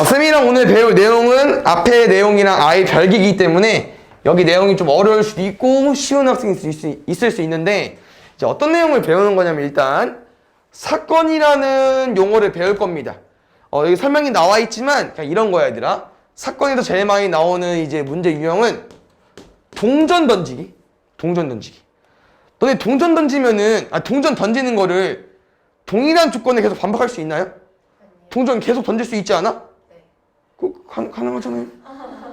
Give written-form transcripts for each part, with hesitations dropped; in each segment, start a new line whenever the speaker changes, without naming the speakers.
쌤이랑 오늘 배울 내용은 앞에 내용이랑 아예 별개이기 때문에 여기 내용이 좀 어려울 수도 있고 쉬운 학생이 있을 수 있는데 이제 어떤 내용을 배우는 거냐면 일단 사건이라는 용어를 배울 겁니다. 여기 설명이 나와 있지만 그냥 이런 거야 얘들아. 사건에서 제일 많이 나오는 이제 문제 유형은 동전 던지기. 동전 던지기. 너네 동전 던지면은 동전 던지는 거를 동일한 조건에 계속 반복할 수 있나요? 동전 계속 던질 수 있지 않아? 네. 가능하잖아요.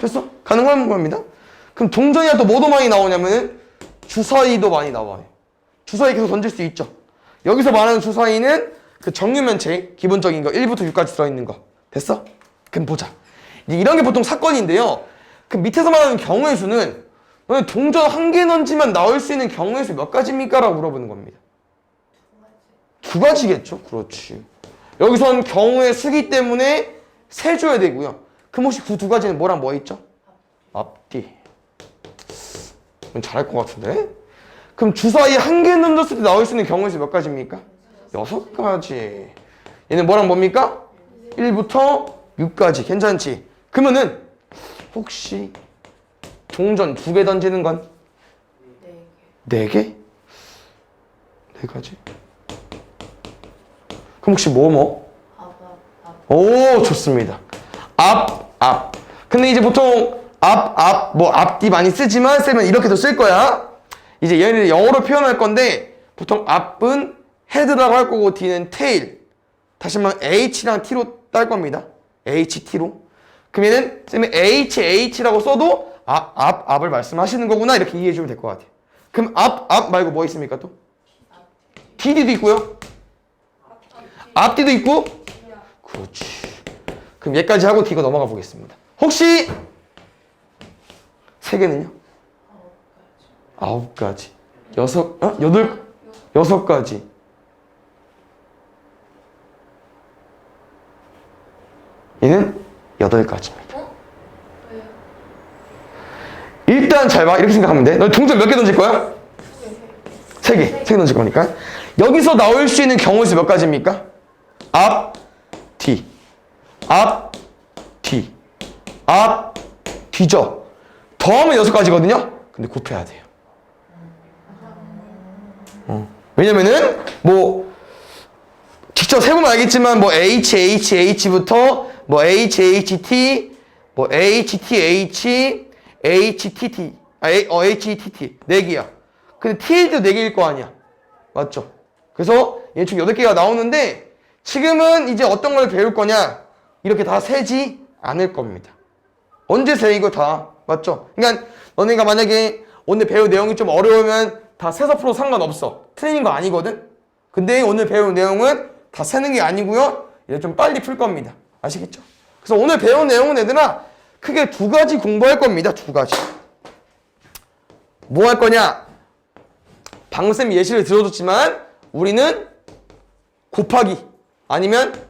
됐어? 가능한 겁니다. 그럼 동전이야 또 뭐도 많이 나오냐면은 주사위도 많이 나와요. 주사위 계속 던질 수 있죠. 여기서 말하는 주사위는 그 정육면체 기본적인 거 1부터 6까지 들어있는 거. 됐어? 그럼 보자. 이제 이런 게 보통 사건인데요. 그 밑에서 말하는 경우의 수는 너네 동전 한 개 던지면 나올 수 있는 경우의 수 몇 가지입니까? 라고 물어보는 겁니다. 두 가지겠죠? 그렇지. 여기선 경우의 수기 때문에 세줘야 되고요. 그럼 혹시 그 두 가지는 뭐랑 뭐 있죠? 앞뒤. 잘할 것 같은데? 그럼 주사위 한 개 던졌을 때 나올 수 있는 경우의 수 몇 가지입니까? 6가지. 얘는 뭐랑 뭡니까? 1부터 6까지. 괜찮지? 그러면은 혹시 동전 2개 던지는 건? 4개? 4가지? 그럼 혹시 뭐? 오, 좋습니다. 앞. 근데 이제 보통 앞뒤 많이 쓰지만 쌤은 이렇게도 쓸 거야. 이제 얘를 영어로 표현할 건데 보통 앞은 헤드라고 할 거고 뒤는 테일. 다시 한번 H랑 T로 딸 겁니다. HT로. 그러면은 쌤이 HH라고 써도 앞을 말씀하시는 거구나 이렇게 이해해 주면 될 것 같아요. 그럼 앞 말고 뭐 있습니까 또? DD도 있고요. 앞뒤도 있고. 그렇지. 그럼 얘까지 하고 뒤로 넘어가 보겠습니다. 혹시 3개는요? 9가지. 6가지. 얘는 8가지입니다. 일단 잘 봐. 이렇게 생각하면 돼. 너 동전 몇 개 던질 거야? 3개. 3개 던질 거니까. 여기서 나올 수 있는 경우의 수 몇 가지입니까? 앞, 뒤. 앞, 뒤. 앞, 뒤죠. 더하면 6가지거든요. 근데 곱해야 돼요. 왜냐면은 뭐 직접 세보면 알겠지만 뭐 HHH부터 뭐 HHT, 뭐 HTH, HTT, HTT 4개야. 근데 TL도 4개일 거 아니야. 맞죠? 그래서 얘 총 8개가 나오는데 지금은 이제 어떤 걸 배울 거냐? 이렇게 다 세지 않을 겁니다. 언제 세 이거 다? 맞죠? 그러니까 너네가 만약에 오늘 배울 내용이 좀 어려우면 다 세서 풀어 상관없어. 틀린 거 아니거든? 근데 오늘 배울 내용은 다 세는 게 아니고요. 이제 좀 빨리 풀 겁니다. 아시겠죠? 그래서 오늘 배운 내용은 얘들아 크게 2가지 공부할 겁니다. 2가지. 뭐 할 거냐? 방쌤 예시를 들어줬지만 우리는 곱하기 아니면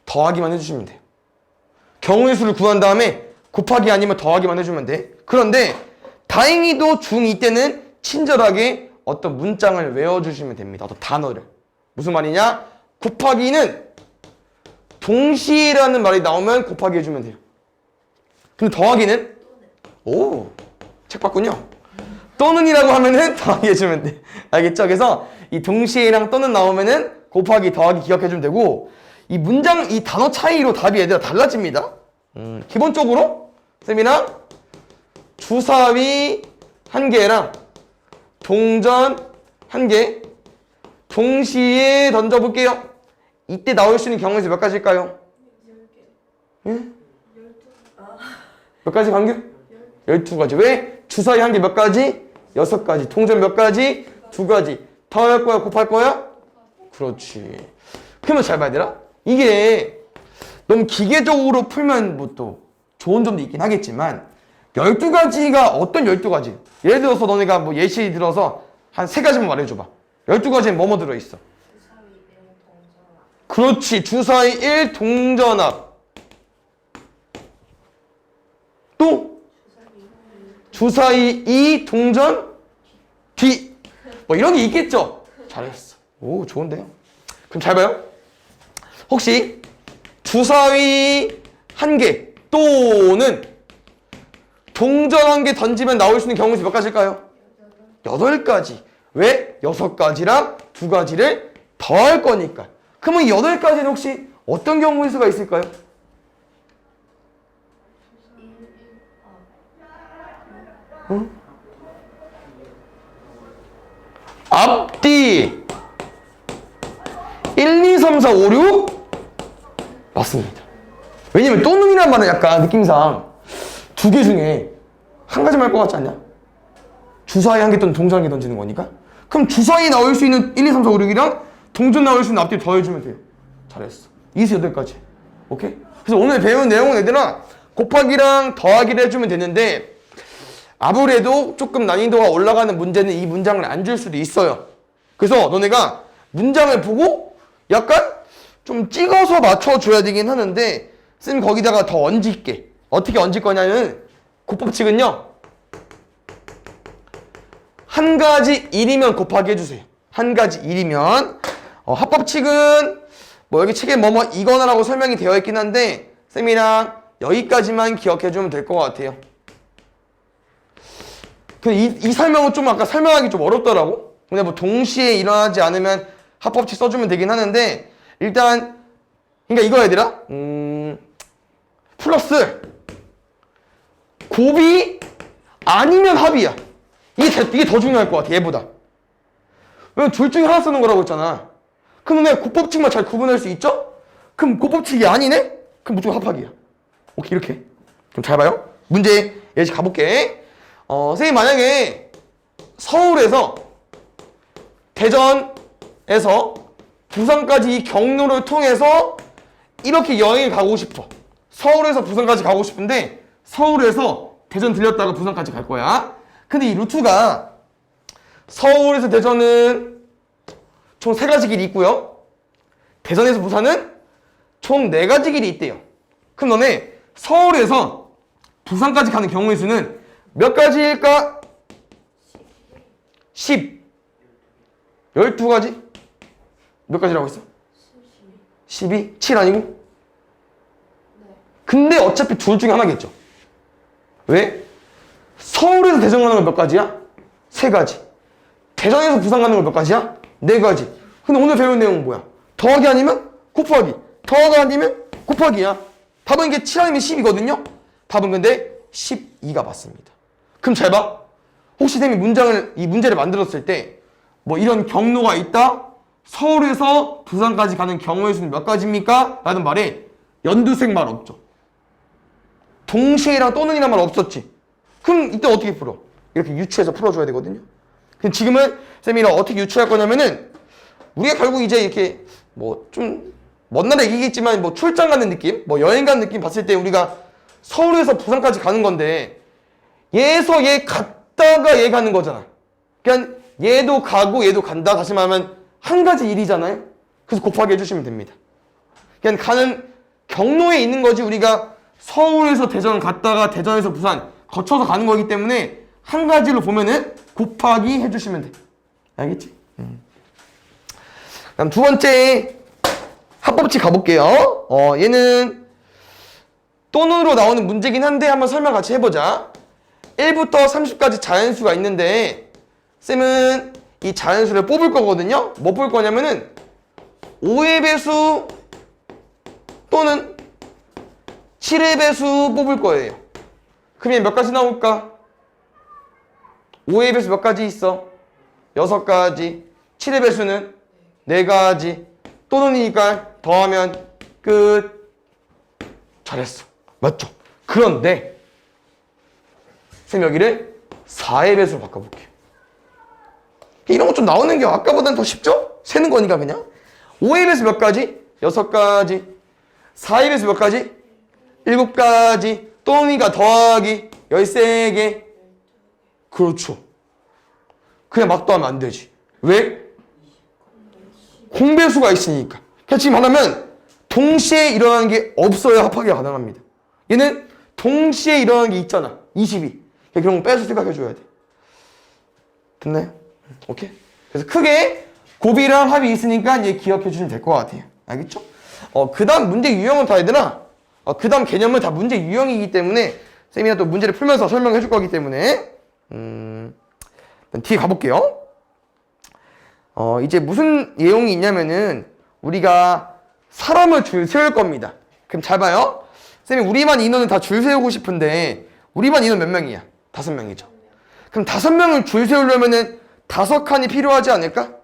더하기만 해주시면 돼요. 경우의 수를 구한 다음에 곱하기 아니면 더하기만 해주면 돼. 그런데 다행히도 중2 때는 친절하게 어떤 문장을 외워주시면 됩니다. 어떤 단어를. 무슨 말이냐? 곱하기는 동시에라는 말이 나오면 곱하기 해주면 돼요. 근데 더하기는? 오, 책 봤군요. 또는이라고 하면은 더하기 해주면 돼. 알겠죠? 그래서 이 동시에랑 또는 나오면은 곱하기, 더하기 기억해주면 되고 이 문장, 이 단어 차이로 답이 얘들아 달라집니다. 기본적으로 쌤이랑 주사위 1개랑 동전 1개 동시에 던져볼게요. 이때 나올 수 있는 경우의 수 몇 가지일까요? 10개. 예? 몇 가지 방규? 12가지. 왜? 주사위 1개 몇 가지? 6가지. 동전 몇 가지? 2가지. 더할 거야? 곱할 거야? 그렇지. 그러면 잘 봐야 되나? 이게 너무 기계적으로 풀면 뭐 또 좋은 점도 있긴 하겠지만 12가지가 어떤 12가지? 예를 들어서 너네가 뭐 예시 들어서 한 3가지만 말해줘봐. 12가지엔 뭐뭐 들어있어? 그렇지. 주사위 1 동전합. 또? 주사위 2 동전 뒤. 뭐 이런 게 있겠죠? 잘했어. 오, 좋은데요? 그럼 잘 봐요. 혹시 주사위 1개 또는 동전 1개 던지면 나올 수 있는 경우수 몇 가지일까요? 8가지. 왜? 6가지랑 2가지를 더할 거니까. 그러면 이 8가지는 혹시 어떤 경우의 수가 있을까요? 응? 앞뒤 1, 2, 3, 4, 5, 6 맞습니다. 왜냐면 또는이란 말은 약간 느낌상 2개 중에 한 가지만 할 것 같지 않냐? 주사위 1개 또는 동전 1개 던지는 거니까. 그럼 주사위 나올 수 있는 1, 2, 3, 4, 5, 6이랑 동전 나올 수 있는 앞뒤 더해주면 돼요. 잘했어. 2수 8가지. 오케이? 그래서 오늘 배운 내용은 얘들아 곱하기랑 더하기를 해주면 되는데 아무래도 조금 난이도가 올라가는 문제는 이 문장을 안 줄 수도 있어요. 그래서 너네가 문장을 보고 약간 좀 찍어서 맞춰줘야 되긴 하는데 쌤 거기다가 더 얹을게. 어떻게 얹을 거냐면 곱법칙은요. 한 가지 1이면 곱하기 해주세요. 한 가지 1이면 합법칙은 뭐 여기 책에 뭐뭐 이거나라고 설명이 되어 있긴 한데 쌤이랑 여기까지만 기억해주면 될 것 같아요. 이 설명은 좀 아까 설명하기 좀 어렵더라고. 근데 뭐 동시에 일어나지 않으면 합법칙 써주면 되긴 하는데 일단 그러니까 이거 얘들아 플러스 곱이 아니면 합이야. 이게 더 중요할 것 같아 얘보다. 왜냐면 둘 중에 하나 쓰는 거라고 했잖아. 그럼 왜 곱법칙만 잘 구분할 수 있죠? 그럼 곱법칙이 아니네? 그럼 무조건 합학이야. 오케이 이렇게. 그럼 잘 봐요. 문제 예시 가볼게. 선생님 만약에 서울에서 대전에서 부산까지 이 경로를 통해서 이렇게 여행을 가고 싶어. 서울에서 부산까지 가고 싶은데 서울에서 대전 들렸다가 부산까지 갈 거야. 근데 이 루트가 서울에서 대전은 총 3가지 길이 있고요. 대전에서 부산은 총 4가지 길이 있대요. 그럼 너네 서울에서 부산까지 가는 경우의 수는 몇 가지일까? 10. 12가지? 몇 가지라고 했어? 12? 7 아니고? 근데 어차피 둘 중에 하나겠죠. 왜? 서울에서 대전 가는 건 몇 가지야? 3가지. 대전에서 부산 가는 건 몇 가지야? 4가지. 근데 오늘 배운 내용은 뭐야? 더하기 아니면 곱하기. 더하기 아니면 곱하기야. 답은 이게 7 아니면 10이거든요? 답은 근데 12가 맞습니다. 그럼 잘 봐. 혹시 쌤이 이 문제를 만들었을 때 뭐 이런 경로가 있다? 서울에서 부산까지 가는 경우의 수는 몇 가지입니까? 라는 말에 연두색 말 없죠. 동시에랑 또는이란 말 없었지. 그럼 이때 어떻게 풀어? 이렇게 유추해서 풀어줘야 되거든요. 근데 지금은 쌤이 어떻게 유추할 거냐면은 우리가 결국 이제 이렇게 뭐 좀 먼 나라 얘기겠지만 뭐 출장 가는 느낌, 뭐 여행 가는 느낌 봤을 때 우리가 서울에서 부산까지 가는 건데 얘에서 얘 갔다가 얘 가는 거잖아. 그러니까 얘도 가고 얘도 간다. 다시 말하면 한 가지 일이잖아요. 그래서 곱하기 해주시면 됩니다. 그냥 가는 경로에 있는 거지 우리가 서울에서 대전 갔다가 대전에서 부산 거쳐서 가는 거기 때문에 한 가지로 보면은 곱하기 해주시면 돼. 알겠지? 그다음 두 번째 합법칙 가볼게요. 얘는 또는으로 나오는 문제긴 한데 한번 설명 같이 해보자. 1부터 30까지 자연수가 있는데 쌤은 이 자연수를 뽑을 거거든요. 뭐 뽑을 거냐면은 5의 배수 또는 7의 배수 뽑을 거예요. 그러면 몇 가지 나올까? 5의 배수 몇 가지 있어? 6가지. 7의 배수는 4가지. 또는이니까 더하면 끝. 잘했어. 맞죠? 그런데 쌤 여기를 4의 배수로 바꿔볼게요. 이런 거 좀 나오는 게 아까보다는 더 쉽죠? 세는 거니까 그냥. 5의 배수 몇 가지? 6가지. 4의 배수 몇 가지? 7가지. 또는이가 더하기 13개. 그렇죠. 그냥 막 더하면 안 되지. 왜? 공배수가 있으니까. 그냥 지금 하나면 동시에 일어나는 게 없어야 합하기가 가능합니다. 얘는 동시에 일어나는 게 있잖아. 22. 그런 거 빼서 생각해줘야 돼. 됐나요? 오케이? 그래서 크게 곱이랑 합이 있으니까 얘 기억해주시면 될 것 같아요. 알겠죠? 그 다음 문제 유형은 다 얘들아, 그 다음 개념은 다 문제 유형이기 때문에 쌤이 또 문제를 풀면서 설명해 줄 거기 때문에 뒤에 가볼게요. 이제 무슨 내용이 있냐면은 우리가 사람을 줄 세울 겁니다. 그럼 잘 봐요. 쌤이 우리반 인원을 다 줄 세우고 싶은데 우리반 인원 몇 명이야? 5명이죠. 그럼 5명을 줄 세우려면은 5칸이 필요하지 않을까?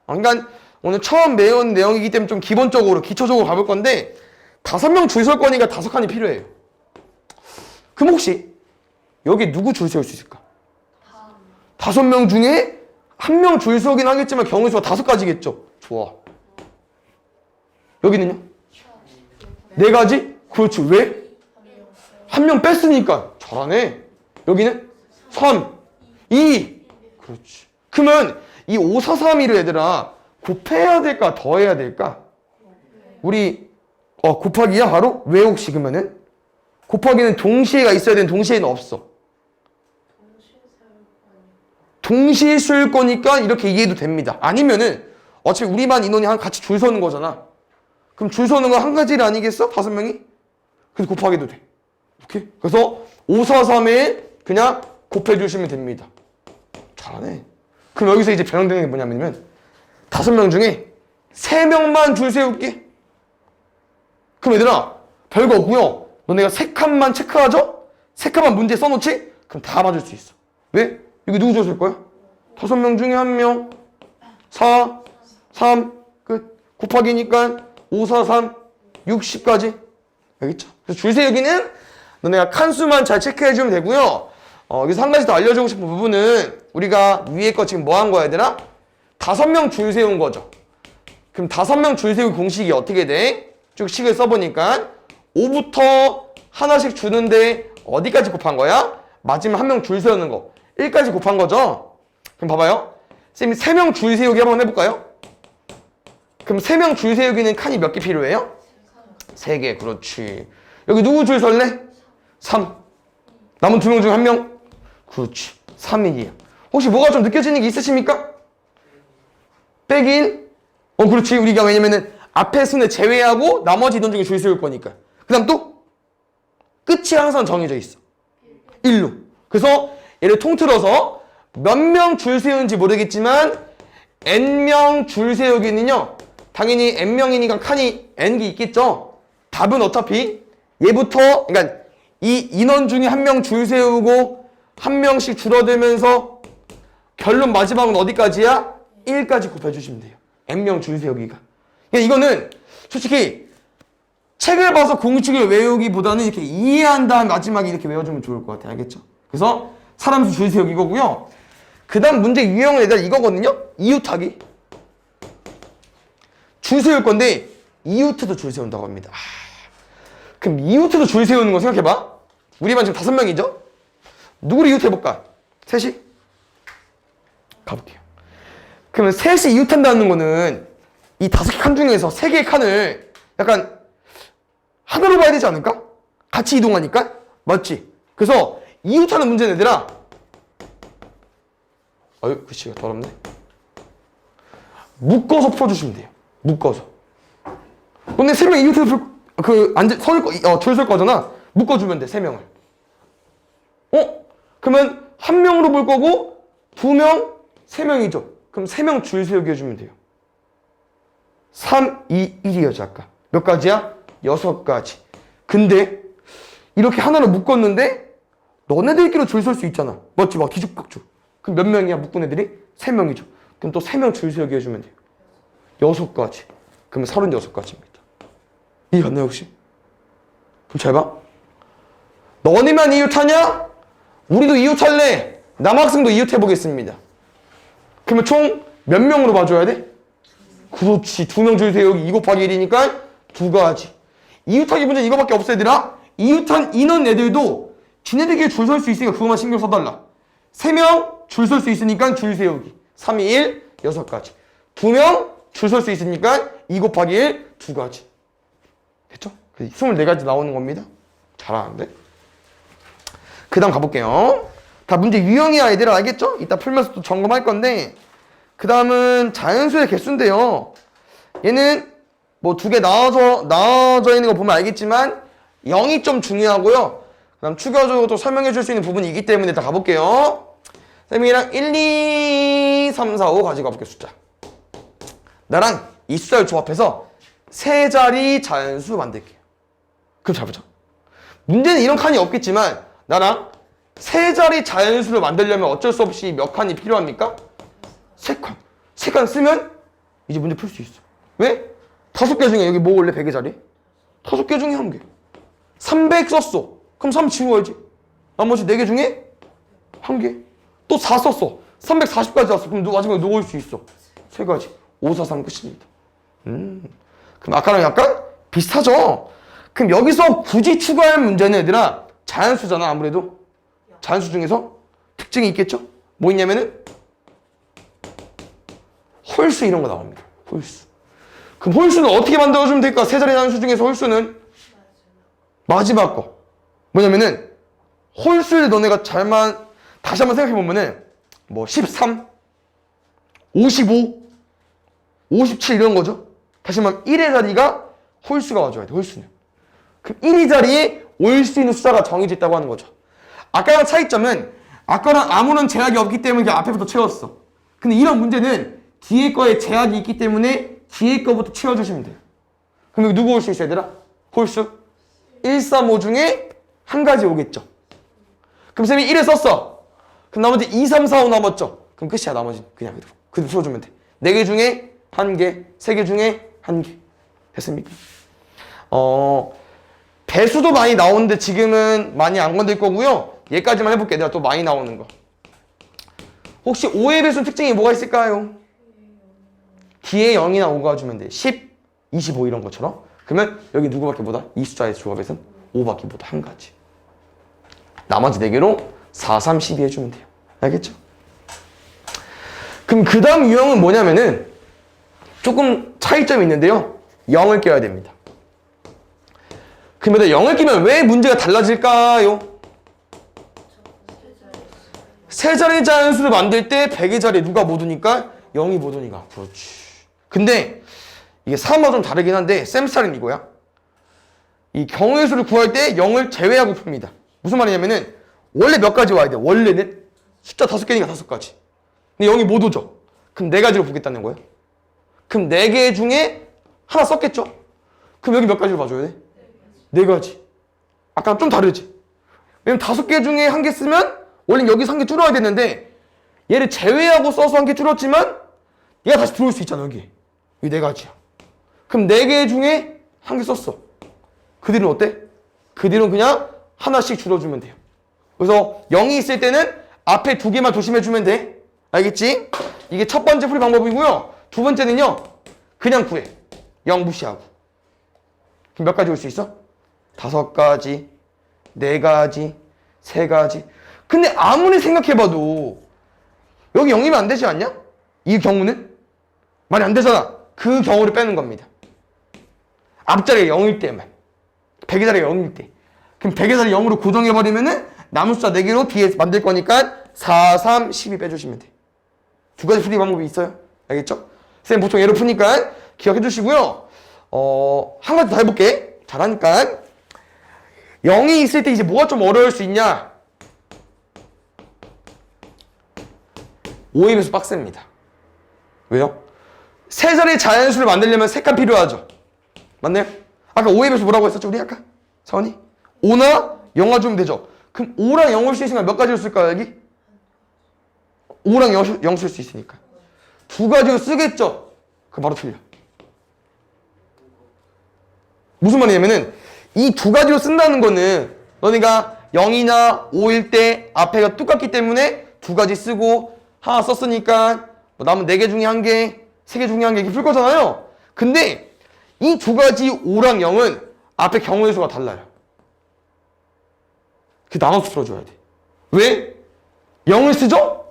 그러니까 오늘 처음 배운 내용이기 때문에 좀 기본적으로 기초적으로 가볼 건데 5명 줄 세울 거니까 5칸이 필요해요. 그럼 혹시 여기 누구 줄 세울 수 있을까? 5명 중에 1명 줄 세우긴 하겠지만 경우 수가 5가지겠죠. 좋아. 여기는요? 4가지? 그렇지. 왜? 1명 뺐으니까. 잘하네. 여기는? 3, 2. 그렇지. 그러면 이 5, 4, 3, 2를 얘들아 곱해야 될까? 더해야 될까? 우리 곱하기야 바로? 왜 혹시 그러면은? 곱하기는 동시에가 있어야 되는 동시에는 없어. 동시에 쓸 거니까 이렇게 이해도 됩니다. 아니면은 어차피 우리반 인원이 같이 줄 서는 거잖아. 그럼 줄 서는 건 한 가지를 아니겠어? 5명이? 그래서 곱하기도 돼. 오케이? 그래서 5, 4, 3에 그냥 곱해주시면 됩니다. 잘하네. 그럼 여기서 이제 변형되는 게 뭐냐면 5명 중에 3명만 줄 세울게. 그럼 얘들아 별거 없고요. 너네가 3칸만 체크하죠? 3칸만 문제 써놓지? 그럼 다 맞을 수 있어. 왜? 여기 누구 줄 세울 거야? 5명 중에 1명. 4, 3, 끝. 곱하기니까 5, 4, 3, 60까지. 알겠죠? 그래서 줄 세우기는 너네가 칸수만 잘 체크해주면 되고요. 여기서 한 가지 더 알려주고 싶은 부분은 우리가 위에 거 지금 뭐 한 거야 얘들아? 5명 줄 세운 거죠. 그럼 5명 줄 세우기 공식이 어떻게 돼? 쭉 식을 써보니까 5부터 하나씩 주는데 어디까지 곱한 거야? 마지막 1명 줄 세우는 거 1까지 곱한 거죠. 그럼 봐봐요. 쌤이 3명 줄 세우기 한번 해볼까요? 그럼 3명 줄 세우기는 칸이 몇 개 필요해요? 3개. 그렇지. 여기 누구 줄 설래? 3. 남은 2명 중 1명? 그렇지. 3이야. 혹시 뭐가 좀 느껴지는 게 있으십니까? 빼긴? 그렇지. 우리가 왜냐면은 앞에 순에 제외하고 나머지 인원 중에 줄 세울 거니까. 그 다음 또? 끝이 항상 정해져 있어. 1로. 그래서 얘를 통틀어서 몇 명 줄 세우는지 모르겠지만 n명 줄 세우기는요. 당연히 n명이니까 칸이 n개 있겠죠. 답은 어차피 얘부터 그러니까 이 인원 중에 1명 줄 세우고 1명씩 줄어들면서 결론 마지막은 어디까지야? 1까지 곱해주시면 돼요. n명 줄 세우기가. 그러니까 이거는 솔직히 책을 봐서 공식을 외우기보다는 이렇게 이해한 다음 마지막에 이렇게 외워주면 좋을 것 같아요. 알겠죠? 그래서 사람수 줄 세우기 이거고요. 그 다음 문제 유형은 얘들아 이거거든요. 이웃하기. 줄 세울 건데 이웃에도 줄 세운다고 합니다. 그럼 이웃에도 줄 세우는 거 생각해봐. 우리 반 지금 5명이죠? 누구를 이웃해볼까? 셋이? 가볼게요. 그러면 셋이 이웃한다는 거는 이 5개 칸 중에서 3개의 칸을 약간 하나로 봐야 되지 않을까? 같이 이동하니까? 맞지? 그래서 이웃하는 문제는 얘들아 글씨가 더럽네. 묶어서 풀어주시면 돼요. 묶어서. 근데 3명 이웃해서 줄 설 거잖아. 묶어주면 돼, 3명을. 그러면 1명으로 볼 거고 2명, 3명이죠. 그럼 3명 줄 세우기 해주면 돼요. 3, 2, 1이었죠, 아까. 몇 가지야? 6가지. 근데 이렇게 하나로 묶었는데 너네들끼리 줄 설 수 있잖아. 맞지? 막 뒤죽박죽. 그럼 몇 명이야, 묶은 애들이? 3명이죠. 그럼 또 3명 줄 세우기 해주면 돼요. 6가지. 그러면 36가지입니다. 이해 갔나요, 혹시? 그럼 잘 봐. 너네만 이웃하냐? 우리도 이웃할래. 남학생도 이웃해보겠습니다. 그러면 총 몇 명으로 봐줘야 돼? 그렇지. 2명 줄 세우기 2 곱하기 1이니까 2가지. 이웃하기 문제는 이거밖에 없어, 얘들아. 이웃한 인원 애들도 지네들끼리 줄 설 수 있으니까 그것만 신경 써달라. 3명 줄 설 수 있으니까 줄 세우기 3, 2, 1, 6가지. 2명 줄 설 수 있으니까 2 곱하기 1, 2가지. 됐죠? 24가지 나오는 겁니다. 잘하는데? 그 다음 가볼게요. 다 문제 유형이야, 얘들아. 알겠죠? 이따 풀면서 또 점검할 건데 그 다음은 자연수의 개수인데요. 얘는 뭐 두 개 나눠져 있는 거 보면 알겠지만 0이 좀 중요하고요. 그 다음 추가적으로 또 설명해 줄 수 있는 부분이 있기 때문에 다 가볼게요. 쌤이랑 1, 2, 3, 4, 5 가지고 가볼게요. 숫자. 나랑 이 숫자를 조합해서 세 자리 자연수 만들게요. 그럼 잘 보자. 문제는 이런 칸이 없겠지만 나랑 세 자리 자연수를 만들려면 어쩔 수 없이 몇 칸이 필요합니까? 세 칸. 세 칸 쓰면 이제 문제 풀 수 있어. 왜? 5개 중에 여기 뭐 원래 100의 자리? 5개 중에 1개. 300 썼어. 그럼 3 지워야지. 나머지 4개 중에 1개. 또 4 썼어. 340까지 왔어. 그럼 마지막에 누구 올 수 있어? 3가지. 5, 4, 3 끝입니다. 그럼 아까랑 약간 비슷하죠? 그럼 여기서 굳이 추가할 문제는 얘들아 자연수잖아. 아무래도 자연수 중에서 특징이 있겠죠? 뭐 있냐면은 홀수 이런 거 나옵니다. 홀수. 그럼 홀수는 어떻게 만들어주면 될까? 세 자리 자연수 중에서 홀수는 마지막 거. 뭐냐면은 홀수를 너네가 다시 한번 생각해보면은 뭐 13, 55, 57 이런 거죠. 다시 한번 1의 자리가 홀수가 와줘야 돼. 홀수는. 그럼 1의 자리에 올 수 있는 숫자가 정해져 있다고 하는 거죠. 아까랑 차이점은 아까랑 아무런 제약이 없기 때문에 그냥 앞에부터 채웠어. 근데 이런 문제는 뒤에 거에 제약이 있기 때문에 뒤에 거부터 채워주시면 돼요. 그럼 여기 누구 올 수 있어 얘들아? 홀수? 1, 3, 5 중에 한 가지 오겠죠. 그럼 쌤이 1을 썼어. 그럼 나머지 2, 3, 4, 5 남았죠. 그럼 끝이야. 나머지 그냥 그대로 풀어주면 돼. 4개 중에 1개, 3개 중에 1개. 됐습니까? 배수도 많이 나오는데 지금은 많이 안 건들 거고요. 얘까지만 해볼게. 내가 또 많이 나오는 거. 혹시 5의 배수 특징이 뭐가 있을까요? 뒤에 0이나 5가 주면 돼. 10, 25 이런 것처럼. 그러면 여기 누구밖에 못하? 이 숫자의 조합에서는 5밖에 못하. 한 가지. 나머지 4개로 4, 3, 12 해주면 돼요. 알겠죠? 그럼 그 다음 유형은 뭐냐면은 조금 차이점이 있는데요. 0을 껴야 됩니다. 그러면 0을 끼면 왜 문제가 달라질까요? 세 자리 자연수를 만들 때 100의 자리에 누가 못 오니까 0이 못 오니까. 그렇지. 근데 이게 사람마다 좀 다르긴 한데 쌤 스타일은 이거야. 이 경우의 수를 구할 때 0을 제외하고 풉니다. 무슨 말이냐면은 원래 몇 가지 와야 돼. 원래는 숫자 5개니까 5가지. 근데 0이 못 오죠. 그럼 4가지로 보겠다는 거예요. 그럼 4개 중에 하나 썼겠죠? 그럼 여기 몇 가지로 봐줘야 돼? 4가지. 아까랑 좀 다르지? 왜냐면 5개 중에 1개 쓰면 원래 여기서 1개 줄어야 되는데 얘를 제외하고 써서 1개 줄었지만 얘가 다시 들어올 수 있잖아. 여기 4가지야. 그럼 4개 중에 1개 썼어. 그 뒤로는 어때? 그 뒤로는 그냥 하나씩 줄여주면 돼요. 그래서 0이 있을 때는 앞에 2개만 조심해주면 돼. 알겠지? 이게 첫 번째 풀이 방법이고요. 두 번째는요. 그냥 구해. 0 무시하고. 그럼 몇 가지 올 수 있어? 5가지, 4가지, 3가지. 근데 아무리 생각해봐도 여기 0이면 안 되지 않냐? 이 경우는? 말이 안 되잖아. 그 경우를 빼는 겁니다. 앞자리가 0일 때만. 100의 자리가 0일 때. 그럼 100의 자리 0으로 고정해버리면은 남은 숫자 4개로 뒤에 만들 거니까 4, 3, 12 빼주시면 돼. 2가지 풀이 방법이 있어요. 알겠죠? 선생님 보통 얘로 푸니까 기억해 주시고요. 한 가지 더 해볼게. 잘하니까. 0이 있을 때 이제 뭐가 좀 어려울 수 있냐? 5의 배수 빡셉니다. 왜요? 세 자리의 자연수를 만들려면 3칸 필요하죠. 맞나요? 아까 5의 배수 뭐라고 했었죠? 우리 아까? 사원이? 5나 0가 주면 되죠. 그럼 5랑 0 올 수 있으면 몇 가지로 쓸까요? 여기? 5랑 0 쓸 수 있으니까 2가지로 쓰겠죠? 그럼 바로 틀려. 무슨 말이냐면은 이 2가지로 쓴다는 거는 너네가 0이나 5일 때 앞에가 똑같기 때문에 2가지 쓰고 하나 썼으니까 뭐 남은 4개 중에 1개, 3개 중에 1개 이렇게 풀 거잖아요. 근데 이 2가지 5랑 0은 앞에 경우의 수가 달라요. 그 나눠서 풀어줘야 돼. 왜? 0을 쓰죠?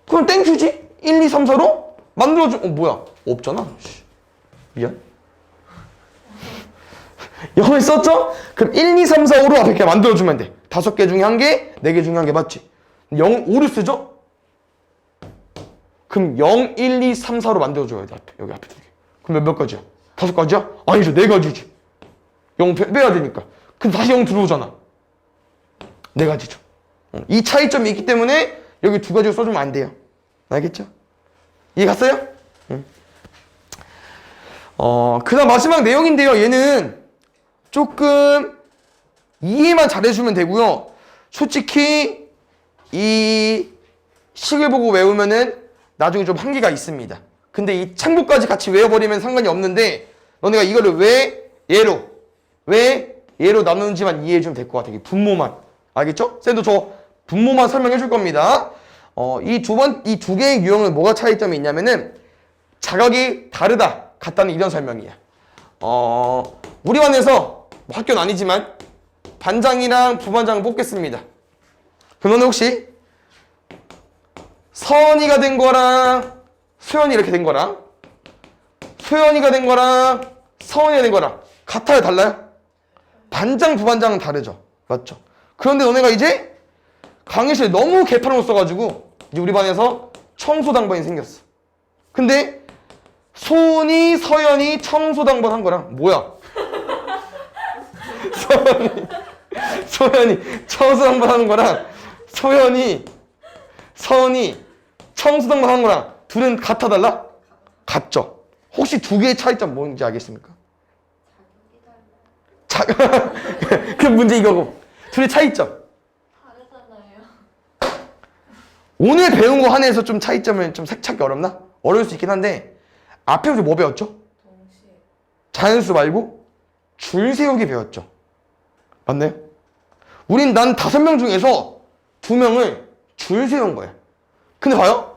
그럼 땡큐지? 1, 2, 3, 4로 만들어줘. 뭐야? 없잖아. 미안. 0을 썼죠? 그럼 1, 2, 3, 4, 5로 앞에 이렇게 만들어주면 돼. 5개 중에 1개, 4개 중에 1개 맞지? 0, 5를 쓰죠? 그럼 0, 1, 2, 3, 4로 만들어줘야 돼. 앞에. 여기 앞에 2개. 그럼 몇 가지야? 5가지야? 아니죠. 4가지지. 0 빼야 되니까. 근데 다시 0 들어오잖아. 4가지죠. 이 차이점이 있기 때문에 여기 2가지로 써주면 안 돼요. 알겠죠? 이해 갔어요? 그 다음 마지막 내용인데요. 얘는 조금 이해만 잘해주면 되고요. 솔직히 이 식을 보고 외우면은 나중에 좀 한계가 있습니다. 근데 이 창부까지 같이 외워버리면 상관이 없는데 너네가 이거를 왜 얘로 나누는지만 이해해주면 될 것 같아. 이 분모만. 알겠죠? 쌤도 저 분모만 설명해 줄 겁니다. 이 두 개의 유형은 뭐가 차이점이 있냐면은 자각이 다르다, 같다는 이런 설명이야. 우리 반에서 뭐 학교는 아니지만 반장이랑 부반장을 뽑겠습니다. 그럼 너는 혹시 서연이가 된 거랑 소연이 이렇게 된 거랑 소연이가 된 거랑 서연이가 된 거랑 같아요, 달라요? 반장, 부반장은 다르죠. 맞죠? 그런데 너네가 이제 강의실에 너무 개판을 써가지고 이제 우리 반에서 청소당번이 생겼어. 근데 소은이, 서연이 청소당번 한 거랑 뭐야? 소연이 청소당번 하는 거랑 소연이, 서은이 청소당번 하는 거랑 둘은 같아, 달라? 같죠? 혹시 두 개의 차이점 뭔지 알겠습니까? 그 문제 이거고. 둘의 차이점.
다르잖아요.
오늘 배운 거 하나에서 좀 차이점을 좀 찾기 어렵나? 어려울 수 있긴 한데 앞에 우리 뭐 배웠죠?
동시에.
자연수 말고 줄 세우기 배웠죠. 맞나요? 우린 난 5명 중에서 2명을 줄 세운 거야. 근데 봐요.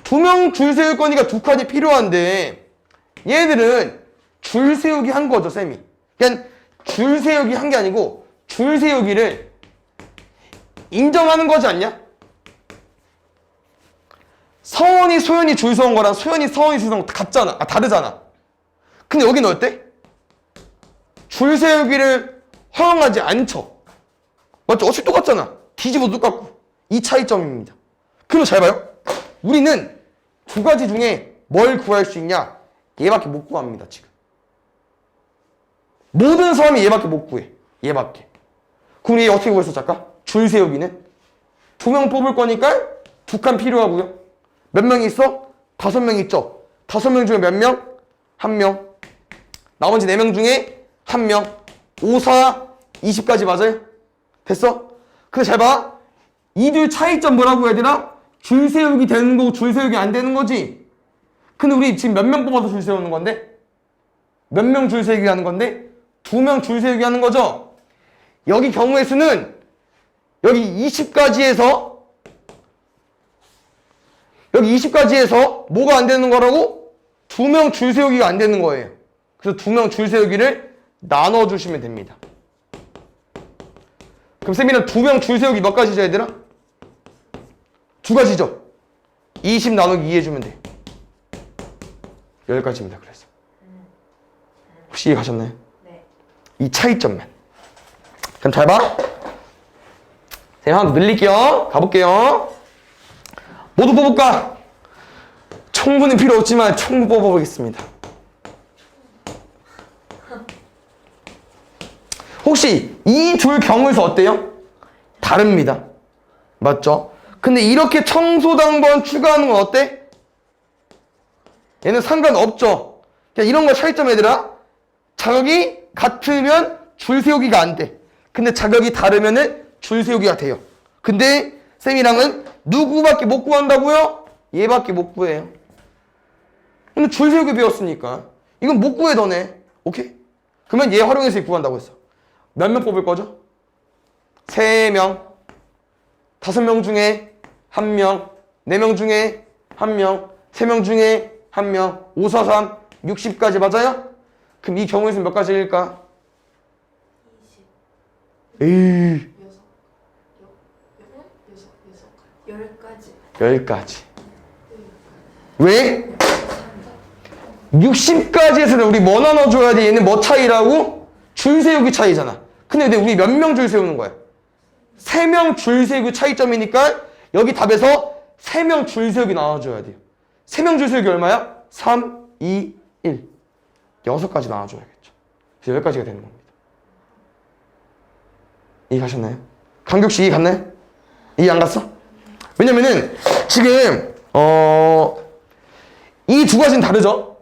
2명 줄 세울 거니까 2칸이 필요한데 얘들은 줄 세우기 한 거죠, 쌤이. 그냥 줄 세우기 한 게 아니고 줄 세우기를 인정하는 거지 않냐? 서원이, 소연이 줄 세운 거랑 소연이, 서원이 줄 세운 거 같잖아. 다르잖아. 근데 여기는 어때? 줄 세우기를 허용하지 않죠. 맞죠? 어차피 똑같잖아. 뒤집어도 똑같고. 이 차이점입니다. 그럼 잘 봐요. 우리는 2가지 중에 뭘 구할 수 있냐? 얘밖에 못 구합니다, 지금. 모든 사람이 얘밖에 못 구해. 얘밖에. 그럼 얘 어떻게 구했어, 잠깐? 줄 세우기는? 2명 뽑을 거니까 2칸 필요하고요. 몇 명이 있어? 5명 있죠? 5명 중에 몇 명? 1명. 나머지 4명 중에 1명. 5, 4, 20까지 맞아요? 됐어? 근데 잘 봐. 이 둘 차이점 뭐라고 얘들아? 줄 세우기 되는 거고 줄 세우기 안 되는 거지. 근데 우리 지금 몇 명 뽑아서 줄 세우는 건데? 몇 명 줄 세우기 하는 건데? 2명 줄 세우기 하는 거죠? 여기 경우의 수는 여기 20까지에서 뭐가 안 되는 거라고? 2명 줄 세우기가 안 되는 거예요. 그래서 2명 줄 세우기를 나눠주시면 됩니다. 그럼 쌤이는 2명 줄 세우기 몇 가지죠, 얘들아? 2가지죠? 20 나누기 2 해주면 돼. 10가지입니다, 그래서. 혹시 이해가셨나요?
네.
이 차이점만. 그럼 잘 봐. 제가 하나 더 늘릴게요. 가볼게요. 모두 뽑을까? 총무는 필요 없지만 총무 뽑아보겠습니다. 혹시 이 둘 경우에서 어때요? 다릅니다. 맞죠? 근데 이렇게 청소당번 추가하는 건 어때? 얘는 상관없죠. 그냥 이런 거 차이점 얘들아. 자격이 같으면 줄 세우기가 안 돼. 근데 자격이 다르면은 줄 세우기가 돼요. 근데 쌤이랑은 누구밖에 못 구한다고요? 얘밖에 못 구해요. 근데 줄 세우기 배웠으니까 이건 못 구해 너네. 오케이? 그러면 얘 활용해서 구한다고 했어. 몇 명 뽑을 거죠? 3명. 5명 중에 1명. 4명 중에 1명. 3명 중에 1명. 5, 4, 3, 60까지 맞아요? 그럼 이 경우에서는 몇 가지일까?
20.
에이. 10가지. 왜? 60까지에서는 우리 뭐 나눠줘야 돼? 얘는 뭐 차이라고? 줄 세우기 차이잖아. 근데 우리 몇 명 줄 세우는 거야? 3명 줄 세우기 차이점이니까 여기 답에서 3명 줄 세우기 나눠줘야 돼요. 3명 줄 세우기 얼마야? 3, 2, 1. 6가지 나눠줘야겠죠. 그래서 10가지가 되는 겁니다. 이해 가셨나요? 강격식 이해 갔나요? 이해 안 갔어? 왜냐면은 지금 이 두 가지는 다르죠?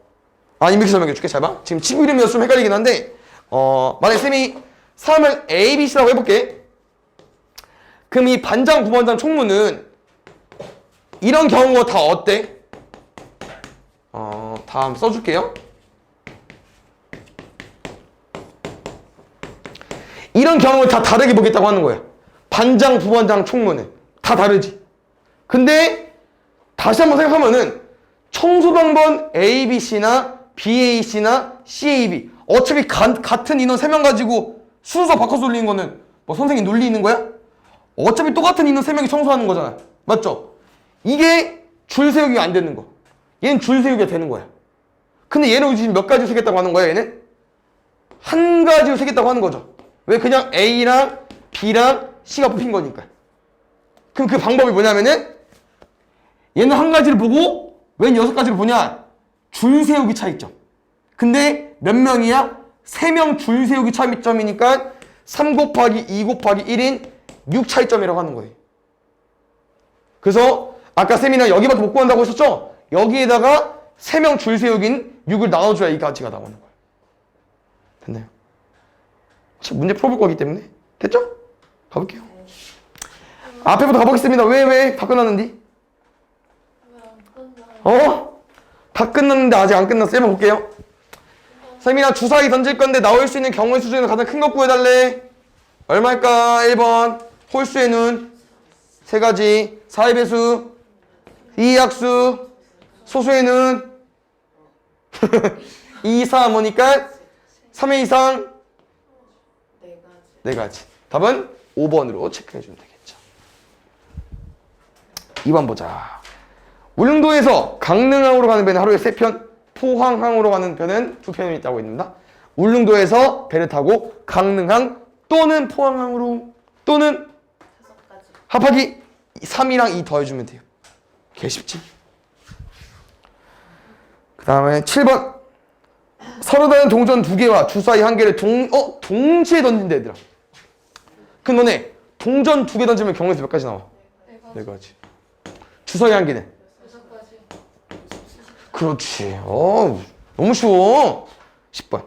이렇게 설명해 줄게. 잘 봐. 지금 친구 이름이어서 좀 헷갈리긴 한데 만약에 쌤이 사람을 A, B, C라고 해볼게. 그럼 이 반장, 부반장, 총무는 이런 경우가 다 어때? 다음 써줄게요. 이런 경우를 다 다르게 보겠다고 하는 거야. 반장, 부반장, 총무는 다 다르지. 근데 다시 한번 생각하면은 청소방번 ABC나 BAC나 CAB 어차피 같은 인원 3명 가지고 순서 바꿔서 돌리는 거는 뭐 선생님 논리 있는 거야? 어차피 똑같은 인원 3명이 청소하는 거잖아. 맞죠? 이게 줄 세우기가 안 되는 거. 얘는 줄 세우기가 되는 거야. 근데 얘는 지금 몇 가지 세겠다고 하는 거야, 얘는? 한 가지로 세겠다고 하는 거죠. 왜? 그냥 A랑 B랑 C가 뽑힌 거니까. 그럼 그 방법이 뭐냐면은 얘는 한 가지를 보고 웬 6가지를 보냐? 줄 세우기 차이점. 근데 몇 명이야? 3명 줄 세우기 차이점이니까 3 곱하기 2 곱하기 1인 6 차이점이라고 하는 거예요. 그래서 아까 쌤이랑 여기밖에 못 구한다고 했었죠? 여기에다가 3명 줄 세우기인 6을 나눠줘야 이 가지가 나오는 거예요. 됐나요? 문제 풀어볼 거기 때문에 됐죠? 가볼게요. 앞에부터 가보겠습니다. 왜? 다 끝났는데? 다 끝났는데 아직 안 끝났어. 쌤 볼게요. 쌤이랑 주사위 던질 건데 나올 수 있는 경우의 수 중에서 가장 큰 거 구해달래. 얼마일까? 1번 홀수의 눈 3가지 4의 배수 2의 약수 소수의 눈 2, 4 뭐니까 3의 이상 4가지. 답은 5번으로 체크해주면 되겠죠. 2번 보자. 울릉도에서 강릉항으로 가는 배는 하루에 3편, 포항항으로 가는 배는 2편이 있다고 있습니다. 울릉도에서 배를 타고 강릉항 또는 포항항으로 또는 합하기 3이랑 2 더해주면 돼요. 개 쉽지? 그 다음에 7번 서로 다른 동전 2개와 주사위 1개를 동시에 던진다 얘들아. 그럼 너네 동전 2개 던지면 경우에서 몇 가지 나와? 4가지. 주사위 1개는? 6가지. 그렇지. 너무 쉬워. 10번.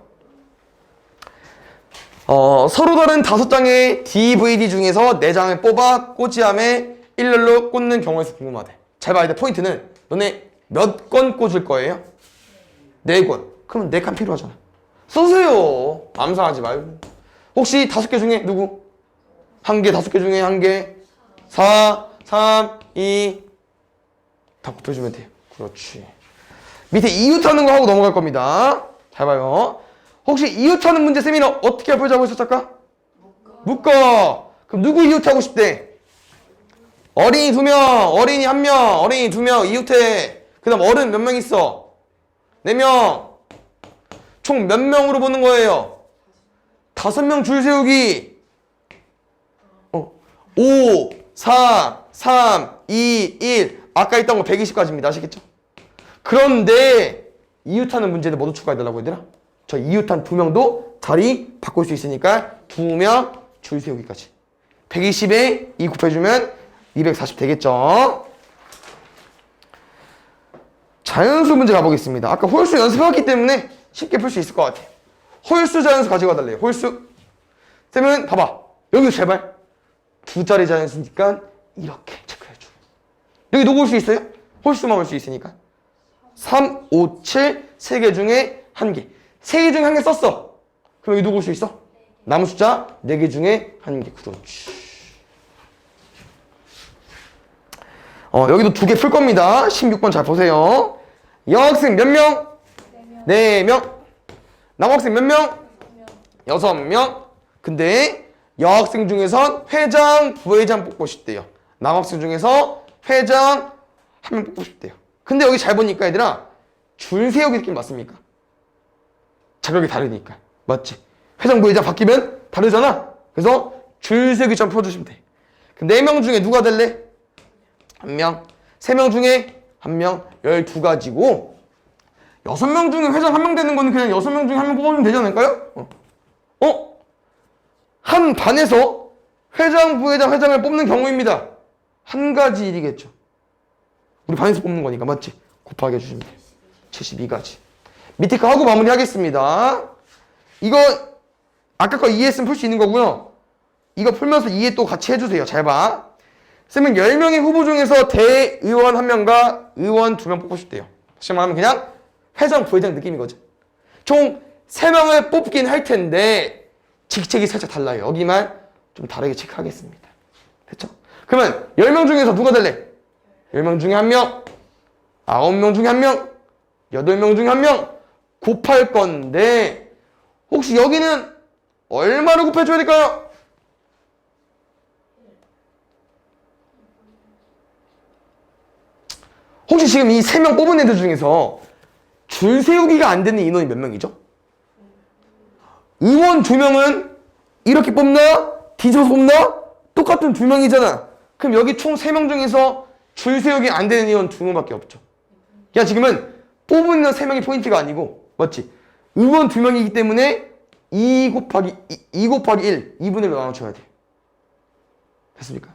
서로 다른 5장의 DVD 중에서 4장을 뽑아 꼬지함에 일렬로 꽂는 경우에서 궁금하대. 잘 봐야 돼. 포인트는 너네 몇 권 꽂을 거예요? 4권. 그럼 4칸 필요하잖아. 쓰세요. 암산하지 말고. 혹시 5개 중에 누구? 1개, 5개 중에 1개. 4, 3, 2. 다 곱해주면 돼요. 그렇지. 밑에 이웃하는 거 하고 넘어갈 겁니다. 잘 봐요. 혹시 이웃하는 문제 쌤이는 어떻게 풀자고 했었을까? 묶어. 그럼 누구 이웃하고 싶대? 어린이 2명, 어린이 1명, 어린이 2명 이웃해. 그 다음 어른 몇 명 있어? 4명. 총 몇 명으로 보는 거예요? 5명 줄 세우기. 5, 4, 3, 2, 1. 아까 있던 거 120까지입니다. 아시겠죠? 그런데 이웃하는 문제를 모두 추가해달라고 얘들아. 저 이웃한 2명도 자리 바꿀 수 있으니까 2명 줄 세우기까지. 120에 2 곱해주면 240 되겠죠? 자연수 문제 가보겠습니다. 아까 홀수 연습해왔기 때문에 쉽게 풀 수 있을 것 같아요. 홀수 자연수 가지고 와달래요. 홀수. 쌤은 봐봐. 여기서 제발 2자리 자연수니까 이렇게 체크해줘. 여기 누구 올 수 있어요? 홀수만 올 수 있으니까. 3, 5, 7 3개 중에 1개. 3개 중에 1개 썼어. 그럼 여기 누구 올 수 있어? 남은 숫자 4개 중에 1개. 그렇지. 여기도 2개 풀 겁니다. 16번 잘 보세요. 여학생 몇 명? 4명. 남학생 몇 명? 6명. 근데 여학생 중에선 회장, 부회장 뽑고 싶대요. 남학생 중에서 회장 1명 뽑고 싶대요. 근데 여기 잘 보니까 얘들아 줄 세우기 느낌 맞습니까? 자격이 다르니까. 맞지? 회장, 부회장 바뀌면 다르잖아. 그래서 줄 세우기 좀 풀어주시면 돼. 그럼 4명 중에 누가 될래? 1명. 3명 중에 1명. 12가지고 6명 중에 회장 1명 되는 거는 그냥 6명 중에 1명 뽑으면 되지 않을까요? 한 반에서 회장, 부회장, 회장을 뽑는 경우입니다. 한 가지 일이겠죠. 우리 반에서 뽑는 거니까 맞지? 곱하기 해주시면 돼요. 72가지. 밑에 거 하고 마무리하겠습니다. 이거 아까 거 이해했으면 풀 수 있는 거고요. 이거 풀면서 이해 또 같이 해주세요. 잘 봐. 쌤은 10명의 후보 중에서 대의원 1명과 의원 2명 뽑고 싶대요. 다시 말하면 그냥 회장, 부회장 느낌인 거죠. 총 3명을 뽑긴 할 텐데 직책이 살짝 달라요. 여기만 좀 다르게 체크하겠습니다. 됐죠? 그러면 10명 중에서 누가 될래? 10명 중에 1명, 9명 중에 1명, 8명 중에 1명 곱할 건데 혹시 여기는 얼마를 곱해줘야 될까요? 혹시 지금 이 3명 뽑은 애들 중에서 줄 세우기가 안 되는 인원이 몇 명이죠? 의원 2명은 이렇게 뽑나? 뒤져서 뽑나? 똑같은 2명이잖아. 그럼 여기 총 3명 중에서 줄 세우기 안 되는 인원 2명밖에 없죠. 야, 지금은 뽑은 인원 3명이 포인트가 아니고 맞지? 의원 2명이기 때문에 2 곱하기 1, 2분의 1로 나눠줘야 돼. 됐습니까?